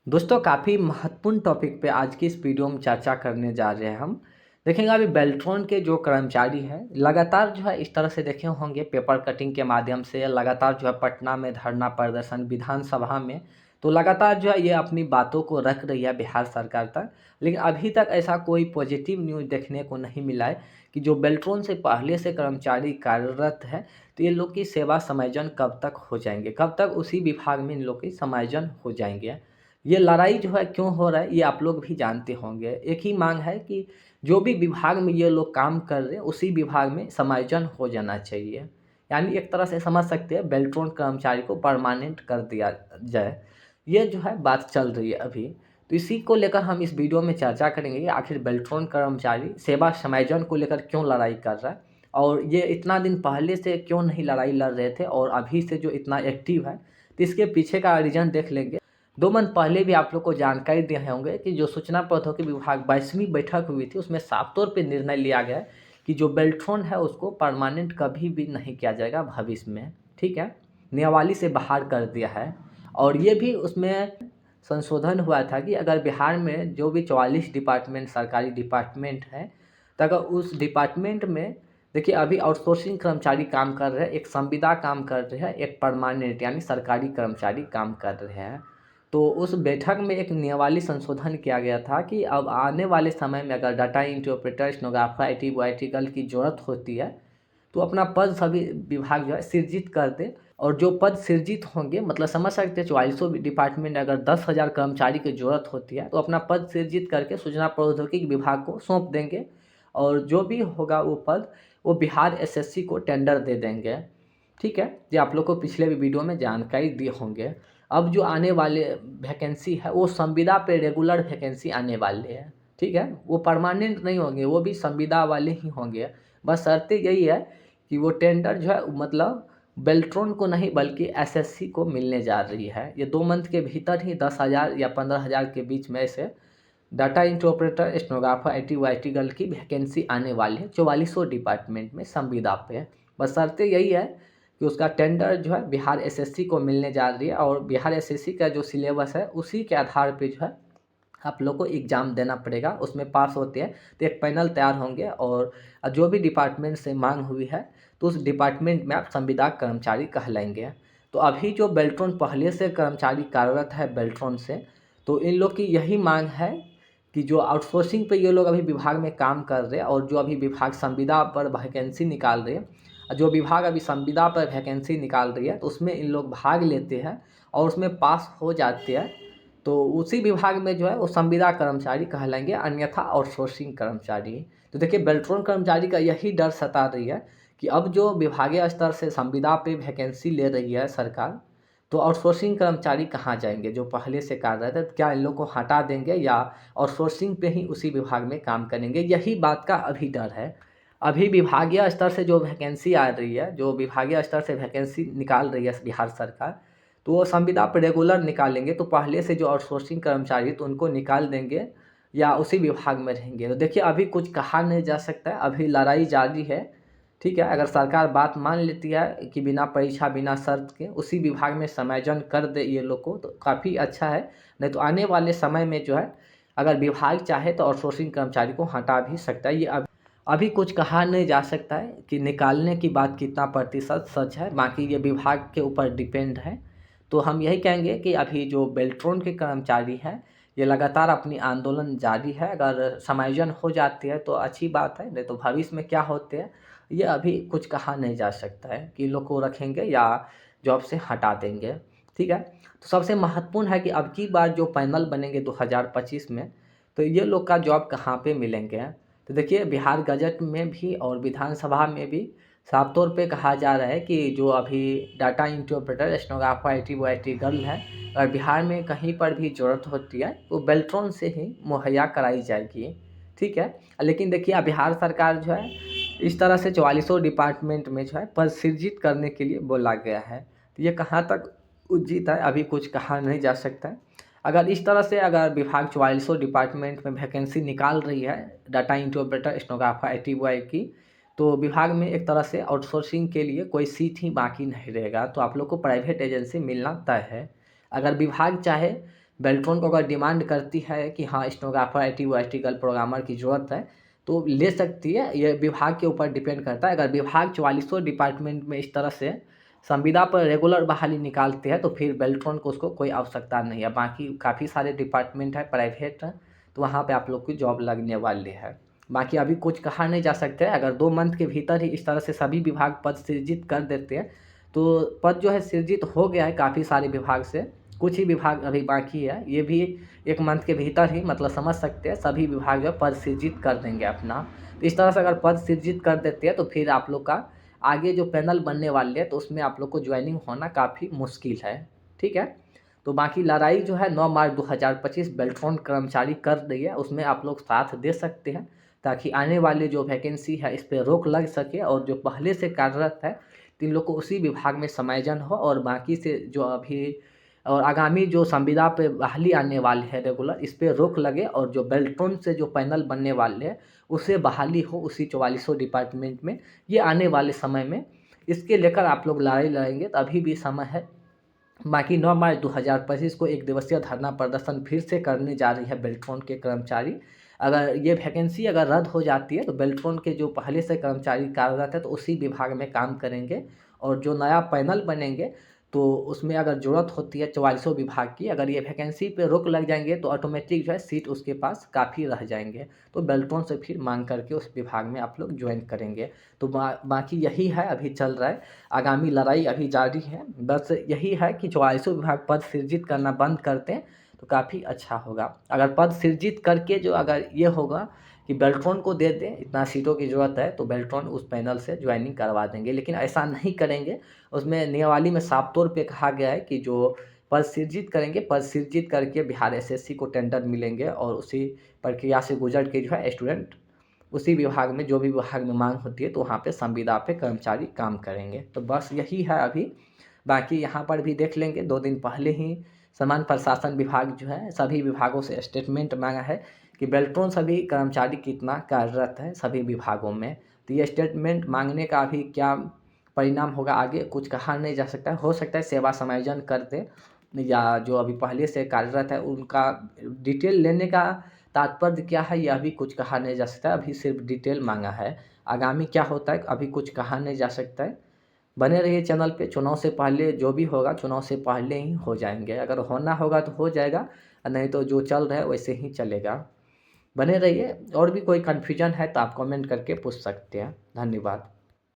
दोस्तों काफ़ी महत्वपूर्ण टॉपिक पे आज की इस वीडियो में चर्चा करने जा रहे हैं हम। देखेंगे अभी बेल्ट्रॉन के जो कर्मचारी हैं लगातार जो है इस तरह से देखे होंगे पेपर कटिंग के माध्यम से लगातार जो है पटना में धरना प्रदर्शन विधानसभा में तो लगातार जो है ये अपनी बातों को रख रही है बिहार सरकार तक। लेकिन अभी तक ऐसा कोई पॉजिटिव न्यूज़ देखने को नहीं मिला है कि जो बेल्ट्रॉन से पहले से कर्मचारी कार्यरत है तो ये लोग की सेवा समायोजन कब तक हो जाएंगे, कब तक उसी विभाग में इन लोग की समायोजन हो जाएंगे। ये लड़ाई जो है क्यों हो रहा है ये आप लोग भी जानते होंगे। एक ही मांग है कि जो भी विभाग में ये लोग काम कर रहे हैं उसी विभाग में समायोजन हो जाना चाहिए। यानी एक तरह से समझ सकते हैं बेल्ट्रॉन कर्मचारी को परमानेंट कर दिया जाए। ये जो है बात चल रही है अभी। तो इसी को लेकर हम इस वीडियो में चर्चा करेंगे कि आखिर बेल्ट्रॉन कर्मचारी सेवा समायोजन को लेकर क्यों लड़ाई कर रहा है और ये इतना दिन पहले से क्यों नहीं लड़ाई लड़ रहे थे और अभी से जो इतना एक्टिव है तो इसके पीछे का रीज़न देख लेंगे। 2 मंथ पहले भी आप लोग को जानकारी दिए होंगे कि जो सूचना प्रौद्योगिकी विभाग 22वीं बैठक हुई थी उसमें साफ तौर पे निर्णय लिया गया है कि जो बेल्ट्रॉन है उसको परमानेंट कभी भी नहीं किया जाएगा भविष्य में, ठीक है? नियमावली से बाहर कर दिया है। और ये भी उसमें संशोधन हुआ था कि अगर बिहार में जो भी 44 डिपार्टमेंट सरकारी डिपार्टमेंट है तो अगर उस डिपार्टमेंट में देखिए अभी आउटसोर्सिंग कर्मचारी काम कर रहे हैं, एक संविदा काम कर रहे हैं, एक परमानेंट यानी सरकारी कर्मचारी काम कर रहे हैं। तो उस बैठक में एक नियमावली संशोधन किया गया था कि अब आने वाले समय में अगर data interpreter, stenographer, IT boy, IT girl की ज़रूरत होती है तो अपना पद सभी विभाग जो है सृजित कर दे। और जो पद सृजित होंगे मतलब समझ सकते हैं 44 डिपार्टमेंट अगर 10,000 कर्मचारी की ज़रूरत होती है तो अपना पद सृजित करके सूचना प्रौद्योगिकी विभाग को सौंप देंगे और जो भी होगा वो पद वो बिहार एसएससी को टेंडर दे देंगे, ठीक है? ये आप लोग को पिछले भी वीडियो में जानकारी दिए होंगे। अब जो आने वाले वैकेंसी है वो संविदा पे रेगुलर वैकेंसी आने वाले हैं, ठीक है? वो परमानेंट नहीं होंगे, वो भी संविदा वाले ही होंगे। बस शर्त यही है कि वो टेंडर जो है मतलब बेल्ट्रॉन को नहीं बल्कि एसएससी को मिलने जा रही है। ये 2 मंथ के भीतर ही 10,000 या 15,000 के बीच में से डाटा इंटरप्रेटर, स्टेनोग्राफर, आईटी वाईटी गर्ल की वैकेंसी आने वाली है 44 डिपार्टमेंट में संविदा पे। बस शर्त यही है कि उसका टेंडर जो है बिहार एसएससी को मिलने जा रही है और बिहार एसएससी का जो सिलेबस है उसी के आधार पे जो है आप लोग को एग्ज़ाम देना पड़ेगा। उसमें पास होते हैं तो एक पैनल तैयार होंगे और जो भी डिपार्टमेंट से मांग हुई है तो उस डिपार्टमेंट में आप संविदा कर्मचारी कहलाएंगे। तो अभी जो बेल्ट्रॉन पहले से कर्मचारी कार्यरत है बेल्ट्रॉन से, तो इन लोग की यही मांग है कि जो आउटसोर्सिंग पे ये लोग अभी विभाग में काम कर रहे हैं और जो अभी विभाग संविदा पर वैकेंसी निकाल रहे हैं, जो विभाग अभी संविदा पर वैकेंसी निकाल रही है तो उसमें इन लोग भाग लेते हैं और उसमें पास हो जाते हैं तो उसी विभाग में जो है वो संविदा कर्मचारी कहलाएंगे, अन्यथा आउटसोर्सिंग कर्मचारी। तो देखिए बेल्ट्रॉन कर्मचारी का यही डर सता रही है कि अब जो विभागीय स्तर से संविदा पे वैकेंसी ले रही है सरकार तो आउटसोर्सिंग कर्मचारी कहाँ जाएंगे जो पहले से कार्यरत है, क्या इन लोग को हटा देंगे या आउटसोर्सिंग पे ही उसी विभाग में काम करेंगे, यही बात का अभी डर है। अभी विभागीय स्तर से जो वैकेंसी आ रही है, जो विभागीय स्तर से वैकेंसी निकाल रही है बिहार सरकार, तो वो संविदा पर रेगुलर निकालेंगे तो पहले से जो आउटसोर्सिंग कर्मचारी तो उनको निकाल देंगे या उसी विभाग में रहेंगे। तो देखिए अभी कुछ कहा नहीं जा सकता है, अभी लड़ाई जारी है, ठीक है? अगर सरकार बात मान लेती है कि बिना परीक्षा बिना शर्त के उसी विभाग में समायोजन कर दे ये लोग को तो काफ़ी अच्छा है। नहीं तो आने वाले समय में जो है अगर विभाग चाहे तो आउटसोर्सिंग कर्मचारी को हटा भी सकता है। ये अभी कुछ कहा नहीं जा सकता है कि निकालने की बात कितना प्रतिशत सच है, बाकी ये विभाग के ऊपर डिपेंड है। तो हम यही कहेंगे कि अभी जो बेल्ट्रॉन के कर्मचारी हैं ये लगातार अपनी आंदोलन जारी है। अगर समायोजन हो जाती है तो अच्छी बात है, नहीं तो भविष्य में क्या होते हैं ये अभी कुछ कहा नहीं जा सकता है कि लोग को रखेंगे या जॉब से हटा देंगे, ठीक है? तो सबसे महत्वपूर्ण है कि अब की बार जो पैनल बनेंगे 2025 में तो ये लोग का जॉब कहाँ पे मिलेंगे। तो देखिए बिहार गजट में भी और विधानसभा में भी साफ तौर पे कहा जा रहा है कि जो अभी data interpreter, stenographer, IT boy, IT girl है अगर बिहार में कहीं पर भी ज़रूरत होती है तो बेल्ट्रॉन से ही मुहैया कराई जाएगी, ठीक है? लेकिन देखिए अब बिहार सरकार जो है इस तरह से 44 डिपार्टमेंट में जो है पद सृजित करने के लिए बोला गया है। तो ये कहाँ तक उचित है अभी कुछ कहा नहीं जा सकता है। अगर इस तरह से अगर विभाग 44 डिपार्टमेंट में वैकेंसी निकाल रही है data interpreter, stenographer, IT boy की, तो विभाग में एक तरह से आउटसोर्सिंग के लिए कोई सीट ही बाकी नहीं रहेगा। तो आप लोग को प्राइवेट एजेंसी मिलना तय है। अगर विभाग चाहे बेल्ट्रॉन को अगर डिमांड करती है कि हाँ स्टेनोग्राफर आईटी वर्टिकल प्रोग्रामर की ज़रूरत है तो ले सकती है। ये विभाग के ऊपर डिपेंड करता है। अगर विभाग 4400 डिपार्टमेंट में इस तरह से संविदा पर रेगुलर बहाली निकालते हैं तो फिर बेल्ट्रॉन को उसको कोई आवश्यकता नहीं है। बाकी काफ़ी सारे डिपार्टमेंट है प्राइवेट है तो वहाँ पे आप लोग की जॉब लगने वाली है। बाकी अभी कुछ कहा नहीं जा सकता है। अगर 2 मंथ के भीतर ही इस तरह से सभी विभाग पद सृजित कर देते हैं तो पद जो है सृजित हो गया है काफ़ी सारे विभाग से, कुछ ही विभाग अभी बाकी है। ये भी 1 मंथ के भीतर ही मतलब समझ सकते हैं सभी विभाग जो है पद सृजित कर देंगे अपना। तो इस तरह से अगर पद सृजित कर देते हैं तो फिर आप लोग का आगे जो पैनल बनने वाले हैं तो उसमें आप लोग को ज्वाइनिंग होना काफ़ी मुश्किल है। ठीक है? तो बाकी लड़ाई जो है 9 मार्च 2025 बेल्ट्रॉन कर्मचारी कर रही है, उसमें आप लोग साथ दे सकते हैं ताकि आने वाले जो वैकेंसी है इस पे रोक लग सके और जो पहले से कार्यरत है तीन लोग को उसी विभाग में समायोजन हो और बाकी से जो अभी और आगामी जो संविदा पे बहाली आने वाले हैं रेगुलर इस पे रोक लगे और जो बेल्ट्रॉन से जो पैनल बनने वाले हैं उसे बहाली हो उसी 4400 डिपार्टमेंट में। ये आने वाले समय में इसके लेकर आप लोग लड़ाई लड़ेंगे तो अभी भी समय है। बाकी 9 मार्च 2025 को 1 दिवसीय धरना प्रदर्शन फिर से करने जा रही है बेल्ट्रॉन के कर्मचारी। अगर ये वैकेंसी अगर रद्द हो जाती है तो बेल्ट्रॉन के जो पहले से कर्मचारी कार्यरत है तो उसी विभाग में काम करेंगे और जो नया पैनल बनेंगे तो उसमें अगर ज़रूरत होती है 4400 विभाग की, अगर ये वैकेंसी पे रोक लग जाएंगे तो ऑटोमेटिक जो है सीट उसके पास काफ़ी रह जाएंगे तो बेल्ट्रॉन से फिर मांग करके उस विभाग में आप लोग ज्वाइन करेंगे। तो बाकी यही है अभी चल रहा है, आगामी लड़ाई अभी जारी है। बस यही है कि 4400 विभाग पद सृजित करना बंद करते हैं तो काफ़ी अच्छा होगा। अगर पद सृजित करके जो अगर ये होगा कि बेल्ट्रॉन को दे दें, इतना सीटों की ज़रूरत है तो बेल्ट्रॉन उस पैनल से ज्वाइनिंग करवा देंगे, लेकिन ऐसा नहीं करेंगे। उसमें नियमावली में साफ तौर पे कहा गया है कि जो पद सृजित करेंगे, पद सृजित करके बिहार एसएससी को टेंडर मिलेंगे और उसी प्रक्रिया से गुजर के जो है स्टूडेंट उसी विभाग में जो भी विभाग में मांग होती है तो वहाँ पे संविदा पे कर्मचारी काम करेंगे। तो बस यही है अभी। बाकी यहाँ पर भी देख लेंगे, 2 दिन पहले ही सामान्य प्रशासन विभाग जो है सभी विभागों से स्टेटमेंट मांगा है कि बेल्ट्रॉन सभी कर्मचारी कितना कार्यरत है सभी विभागों में। तो ये स्टेटमेंट मांगने का अभी क्या परिणाम होगा आगे कुछ कहा नहीं जा सकता है। हो सकता है सेवा समायोजन कर दें या जो अभी पहले से कार्यरत है उनका डिटेल लेने का तात्पर्य क्या है ये अभी कुछ कहा नहीं जा सकता है। अभी सिर्फ डिटेल मांगा है, आगामी क्या होता है अभी कुछ कहा नहीं जा सकता है। बने रहिए चैनल पे, चुनाव से पहले जो भी होगा चुनाव से पहले ही हो जाएंगे। अगर होना होगा तो हो जाएगा, नहीं तो जो चल रहा है वैसे ही चलेगा। बने रहिए। और भी कोई कन्फ्यूजन है तो आप कमेंट करके पूछ सकते हैं। धन्यवाद।